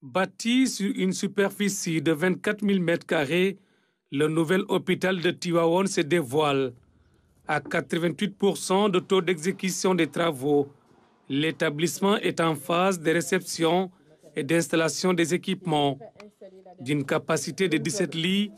Bâti sur une superficie de 24 000 m², le nouvel hôpital de Tivaouane se dévoile. À 88% de taux d'exécution des travaux, l'établissement est en phase de réception et d'installation des équipements. D'une capacité de 17 lits,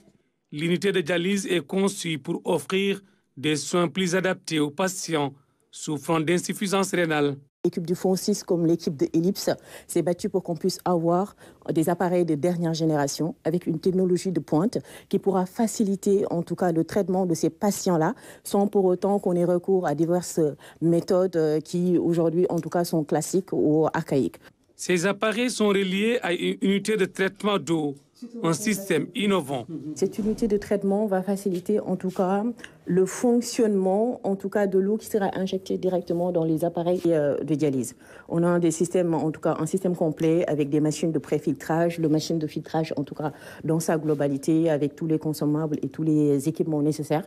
l'unité de dialyse est conçue pour offrir des soins plus adaptés aux patients souffrant d'insuffisance rénale. L'équipe du Fonds 6 comme l'équipe de Ellipse s'est battue pour qu'on puisse avoir des appareils de dernière génération avec une technologie de pointe qui pourra faciliter en tout cas le traitement de ces patients-là sans pour autant qu'on ait recours à diverses méthodes qui aujourd'hui en tout cas sont classiques ou archaïques. Ces appareils sont reliés à une unité de traitement d'eau, un système innovant. Cette unité de traitement va faciliter en tout cas le fonctionnement en tout cas de l'eau qui sera injectée directement dans les appareils de dialyse. On a des systèmes, en tout cas un système complet avec des machines de préfiltrage, le machine de filtrage en tout cas dans sa globalité avec tous les consommables et tous les équipements nécessaires.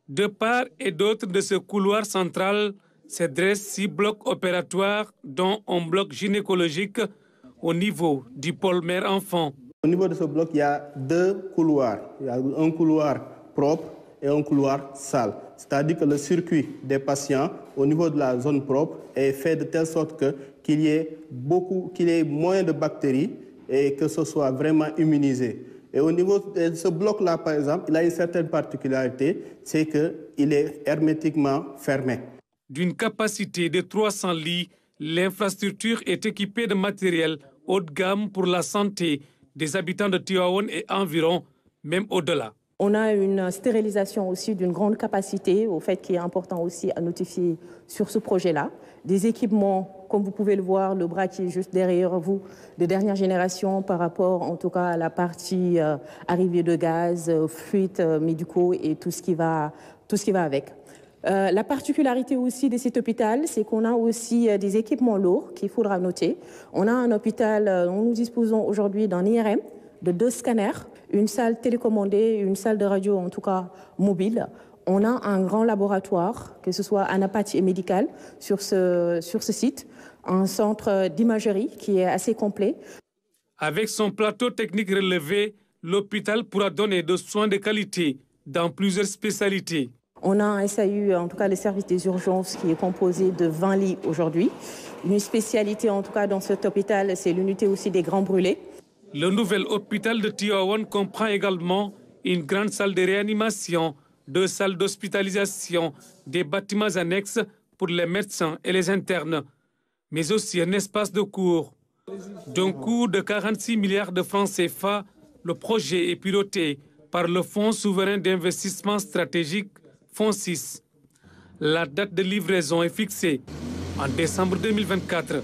De part et d'autre de ce couloir central se dressent 6 blocs opératoires, dont un bloc gynécologique au niveau du pôle mère-enfant. Au niveau de ce bloc, il y a 2 couloirs. Il y a un couloir propre et un couloir sale. C'est-à-dire que le circuit des patients au niveau de la zone propre est fait de telle sorte qu'il y ait moins de bactéries et que ce soit vraiment immunisé. Et au niveau de ce bloc-là, par exemple, il a une certaine particularité, c'est qu'il est hermétiquement fermé. D'une capacité de 300 lits, l'infrastructure est équipée de matériel haut de gamme pour la santé des habitants de Tivaouane et environ, même au-delà. On a une stérilisation aussi d'une grande capacité, au fait qui est important aussi à notifier sur ce projet-là. Des équipements, comme vous pouvez le voir, le bras qui est juste derrière vous, de dernière génération par rapport en tout cas à la partie arrivée de gaz, fluides médicaux et tout ce qui va avec. La particularité aussi de cet hôpital, c'est qu'on a aussi des équipements lourds qu'il faudra noter. On a un hôpital dont nous disposons aujourd'hui d'un IRM, de 2 scanners, une salle télécommandée, une salle de radio en tout cas mobile. On a un grand laboratoire, que ce soit anapathie et médical, sur ce site, un centre d'imagerie qui est assez complet. Avec son plateau technique relevé, l'hôpital pourra donner des soins de qualité dans plusieurs spécialités. On a un SAU, en tout cas le service des urgences, qui est composé de 20 lits aujourd'hui. Une spécialité, en tout cas dans cet hôpital, c'est l'unité aussi des grands brûlés. Le nouvel hôpital de Tivaouane comprend également une grande salle de réanimation, 2 salles d'hospitalisation, des bâtiments annexes pour les médecins et les internes, mais aussi un espace de cours. D'un coût de 46 milliards de francs CFA, le projet est piloté par le Fonds souverain d'investissement stratégique, Fonds 6. La date de livraison est fixée en décembre 2024.